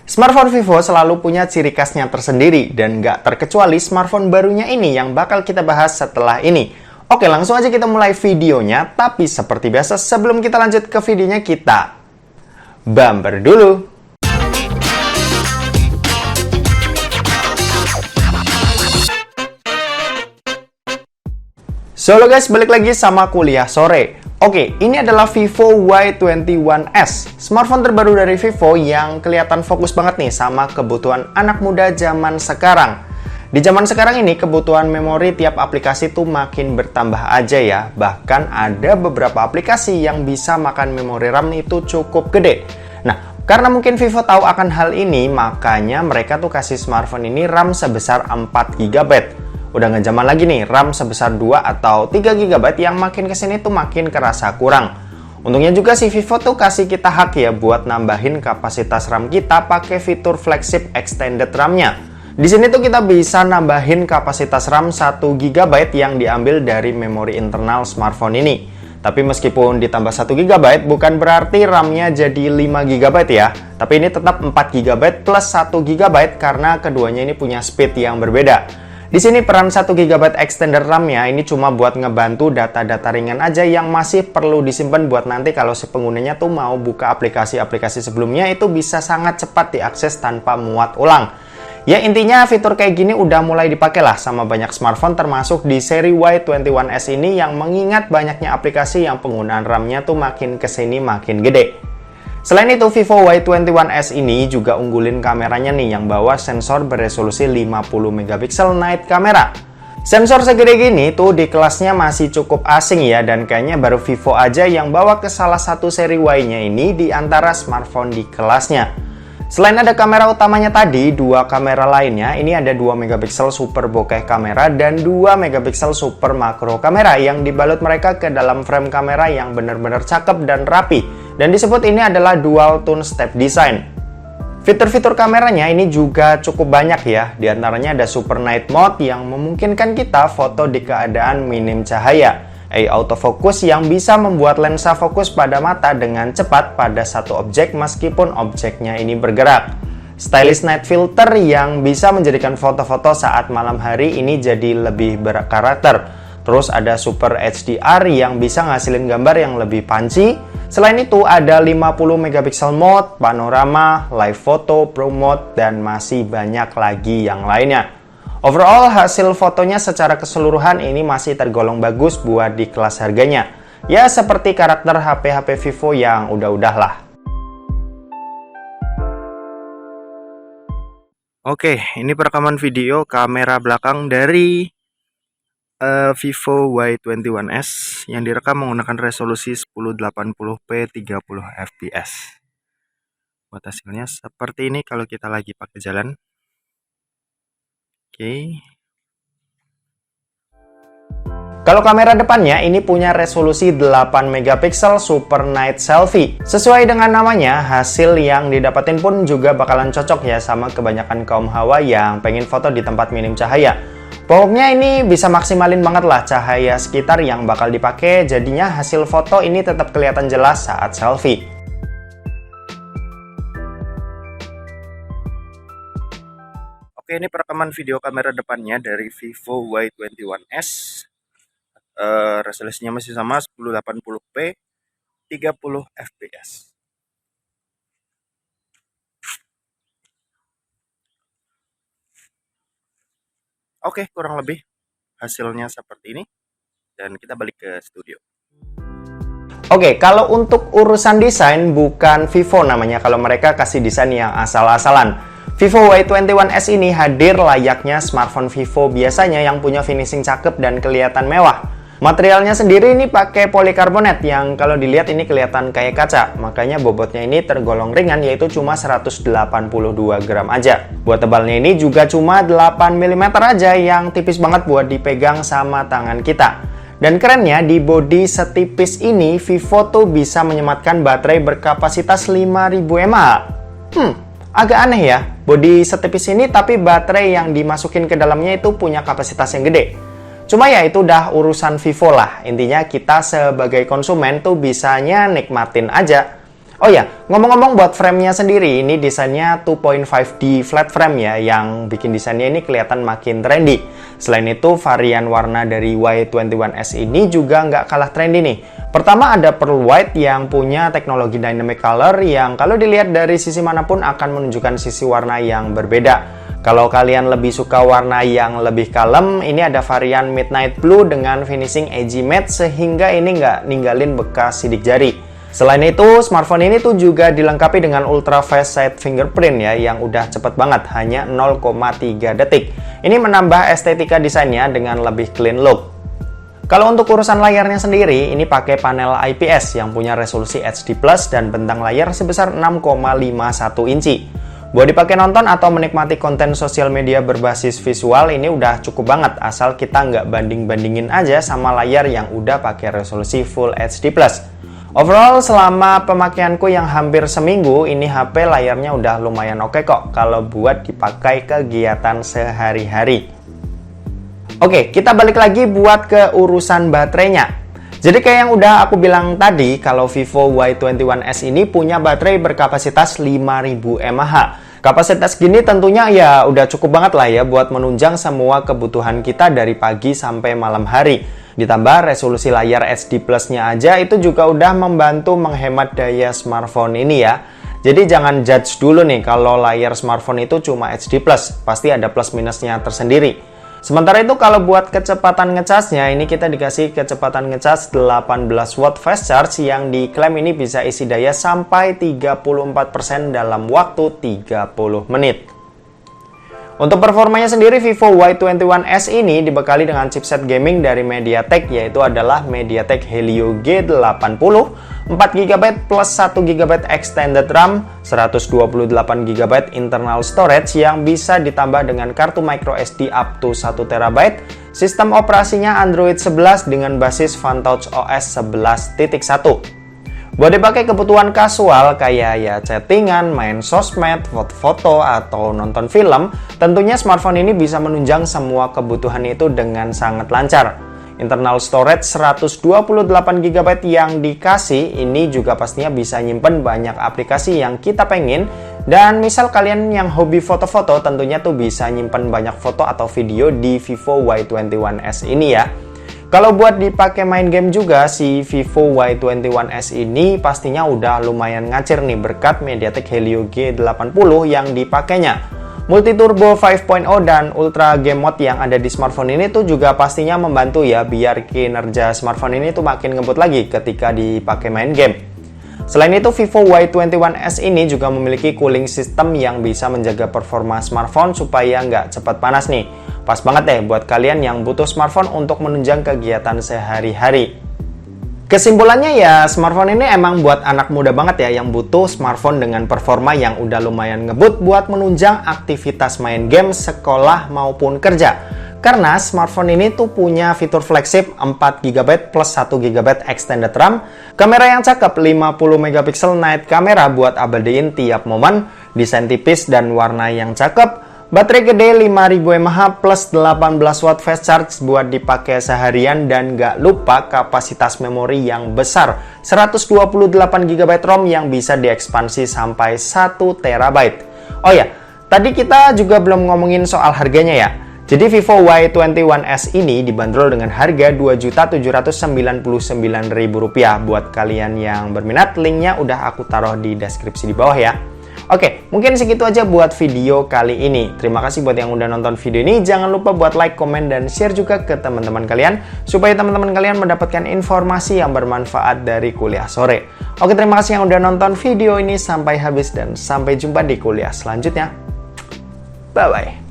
Smartphone Vivo selalu punya ciri khasnya tersendiri dan nggak terkecuali smartphone barunya ini yang bakal kita bahas setelah ini. Oke, langsung aja kita mulai videonya, tapi seperti biasa sebelum kita lanjut ke videonya kita bumper dulu. So halo guys, balik lagi sama kuliah sore. Oke, ini adalah Vivo Y21s, smartphone terbaru dari Vivo yang kelihatan fokus banget nih sama kebutuhan anak muda zaman sekarang. Di zaman sekarang ini, kebutuhan memori tiap aplikasi tuh makin bertambah aja ya. Bahkan ada beberapa aplikasi yang bisa makan memori RAM itu cukup gede. Nah, karena mungkin Vivo tahu akan hal ini, makanya mereka tuh kasih smartphone ini RAM sebesar 4GB. Udah nggak zaman lagi nih, RAM sebesar 2 atau 3GB yang makin kesini tuh makin kerasa kurang. Untungnya juga si Vivo tuh kasih kita hak ya buat nambahin kapasitas RAM kita pakai fitur flagship extended RAM-nya. Di sini tuh kita bisa nambahin kapasitas RAM 1GB yang diambil dari memori internal smartphone ini. Tapi meskipun ditambah 1GB bukan berarti RAM-nya jadi 5GB ya. Tapi ini tetap 4GB plus 1GB karena keduanya ini punya speed yang berbeda. Di sini peran 1GB extender RAM-nya ini cuma buat ngebantu data-data ringan aja yang masih perlu disimpan buat nanti kalau si penggunanya tuh mau buka aplikasi-aplikasi sebelumnya itu bisa sangat cepat diakses tanpa muat ulang. Ya intinya fitur kayak gini udah mulai dipakai lah sama banyak smartphone termasuk di seri Y21s ini yang mengingat banyaknya aplikasi yang penggunaan RAM-nya tuh makin kesini makin gede. Selain itu, Vivo Y21s ini juga unggulin kameranya nih yang bawa sensor beresolusi 50MP night camera. Sensor segede gini tuh di kelasnya masih cukup asing ya dan kayaknya baru Vivo aja yang bawa ke salah satu seri Y-nya ini di antara smartphone di kelasnya. Selain ada kamera utamanya tadi, dua kamera lainnya ini ada 2MP super bokeh kamera dan 2MP super makro kamera yang dibalut mereka ke dalam frame kamera yang benar-benar cakep dan rapi. Dan disebut ini adalah dual tone step design. Fitur-fitur kameranya ini juga cukup banyak ya. Di antaranya ada super night mode yang memungkinkan kita foto di keadaan minim cahaya. Autofocus yang bisa membuat lensa fokus pada mata dengan cepat pada satu objek meskipun objeknya ini bergerak. Stylish night filter yang bisa menjadikan foto-foto saat malam hari ini jadi lebih berkarakter. Terus ada Super HDR yang bisa ngasilin gambar yang lebih panci. Selain itu ada 50MP mode, panorama, live photo, pro mode, dan masih banyak lagi yang lainnya. Overall hasil fotonya secara keseluruhan ini masih tergolong bagus buat di kelas harganya. Ya seperti karakter HP-HP Vivo yang udah-udah lah. Oke, ini perekaman video kamera belakang dari Vivo Y21s yang direkam menggunakan resolusi 1080p 30fps. Buat hasilnya seperti ini kalau kita lagi pakai jalan. Oke. Kalau kamera depannya ini punya resolusi 8MP super night selfie. Sesuai dengan namanya, hasil yang didapatin pun juga bakalan cocok ya sama kebanyakan kaum hawa yang pengen foto di tempat minim cahaya. Pokoknya ini bisa maksimalin banget lah cahaya sekitar yang bakal dipakai, jadinya hasil foto ini tetap kelihatan jelas saat selfie. Oke, ini perekaman video kamera depannya dari Vivo Y21s. Resolusinya masih sama 1080p 30fps. Oke, kurang lebih hasilnya seperti ini. Dan kita balik ke studio. Oke, kalau untuk urusan desain bukan Vivo namanya kalau mereka kasih desain yang asal-asalan. Vivo Y21s ini hadir layaknya smartphone Vivo biasanya yang punya finishing cakep dan kelihatan mewah. Materialnya sendiri ini pakai polikarbonat yang kalau dilihat ini kelihatan kayak kaca. Makanya bobotnya ini tergolong ringan yaitu cuma 182 gram aja. Buat tebalnya ini juga cuma 8 mm aja yang tipis banget buat dipegang sama tangan kita. Dan kerennya di bodi setipis ini Vivo tuh bisa menyematkan baterai berkapasitas 5000 mAh. Agak aneh ya, bodi setipis ini tapi baterai yang dimasukin ke dalamnya itu punya kapasitas yang gede. Cuma ya itu udah urusan Vivo lah. Intinya kita sebagai konsumen tuh bisanya nikmatin aja. Oh ya, ngomong-ngomong buat framenya sendiri, ini desainnya 2.5D flat frame ya, yang bikin desainnya ini kelihatan makin trendy. Selain itu, varian warna dari Y21S ini juga nggak kalah trendy nih. Pertama ada Pearl White yang punya teknologi dynamic color yang kalau dilihat dari sisi manapun akan menunjukkan sisi warna yang berbeda. Kalau kalian lebih suka warna yang lebih kalem, ini ada varian Midnight Blue dengan finishing edgy matte sehingga ini nggak ninggalin bekas sidik jari. Selain itu, smartphone ini tuh juga dilengkapi dengan Ultra Fast Side Fingerprint ya, yang udah cepet banget, hanya 0,3 detik. Ini menambah estetika desainnya dengan lebih clean look. Kalau untuk urusan layarnya sendiri, ini pakai panel IPS yang punya resolusi HD+ dan bentang layar sebesar 6,51 inci. Buat dipakai nonton atau menikmati konten sosial media berbasis visual, ini udah cukup banget, asal kita nggak banding-bandingin aja sama layar yang udah pakai resolusi Full HD+. Overall, selama pemakaianku yang hampir seminggu, ini HP layarnya udah lumayan oke kok kalau buat dipakai kegiatan sehari-hari. Oke, kita balik lagi buat ke urusan baterainya. Jadi kayak yang udah aku bilang tadi, kalau Vivo Y21S ini punya baterai berkapasitas 5000 mAh. Kapasitas gini tentunya ya udah cukup banget lah ya buat menunjang semua kebutuhan kita dari pagi sampai malam hari. Ditambah resolusi layar HD Plus-nya aja itu juga udah membantu menghemat daya smartphone ini ya. Jadi jangan judge dulu nih kalau layar smartphone itu cuma HD Plus, pasti ada plus minusnya tersendiri. Sementara itu kalau buat kecepatan ngecasnya, ini kita dikasih kecepatan ngecas 18 watt fast charge yang diklaim ini bisa isi daya sampai 34% dalam waktu 30 menit. Untuk performanya sendiri, Vivo Y21S ini dibekali dengan chipset gaming dari MediaTek, yaitu adalah MediaTek Helio G80, 4GB plus 1GB extended RAM, 128GB internal storage yang bisa ditambah dengan kartu microSD up to 1TB, sistem operasinya Android 11 dengan basis Fantouch OS 11.1. Buat dipakai kebutuhan kasual kayak ya chattingan, main sosmed, foto-foto, atau nonton film, tentunya smartphone ini bisa menunjang semua kebutuhan itu dengan sangat lancar. Internal storage 128GB yang dikasih ini juga pastinya bisa nyimpen banyak aplikasi yang kita pengen, dan misal kalian yang hobi foto-foto tentunya tuh bisa nyimpen banyak foto atau video di Vivo Y21S ini ya. Kalau buat dipakai main game juga, si Vivo Y21S ini pastinya udah lumayan ngacir nih berkat MediaTek Helio G80 yang dipakainya. Multi Turbo 5.0 dan Ultra Game Mode yang ada di smartphone ini tuh juga pastinya membantu ya biar kinerja smartphone ini tuh makin ngebut lagi ketika dipakai main game. Selain itu, Vivo Y21S ini juga memiliki cooling system yang bisa menjaga performa smartphone supaya nggak cepat panas nih. Pas banget deh buat kalian yang butuh smartphone untuk menunjang kegiatan sehari-hari. Kesimpulannya ya, smartphone ini emang buat anak muda banget ya yang butuh smartphone dengan performa yang udah lumayan ngebut buat menunjang aktivitas main game, sekolah maupun kerja. Karena smartphone ini tuh punya fitur flagship 4GB plus 1GB extended RAM, kamera yang cakep 50MP night camera buat abadiin tiap momen, desain tipis dan warna yang cakep, baterai gede 5000 mAh plus 18 watt fast charge buat dipakai seharian, dan gak lupa kapasitas memori yang besar 128GB ROM yang bisa diekspansi sampai 1TB. Oh ya, tadi kita juga belum ngomongin soal harganya ya. Jadi Vivo Y21S ini dibanderol dengan harga Rp2.799.000. Buat kalian yang berminat, linknya udah aku taruh di deskripsi di bawah ya. Oke, mungkin segitu aja buat video kali ini. Terima kasih buat yang udah nonton video ini. Jangan lupa buat like, komen, dan share juga ke teman-teman kalian, supaya teman-teman kalian mendapatkan informasi yang bermanfaat dari kuliah sore. Oke, terima kasih yang udah nonton video ini sampai habis, dan sampai jumpa di kuliah selanjutnya. Bye-bye.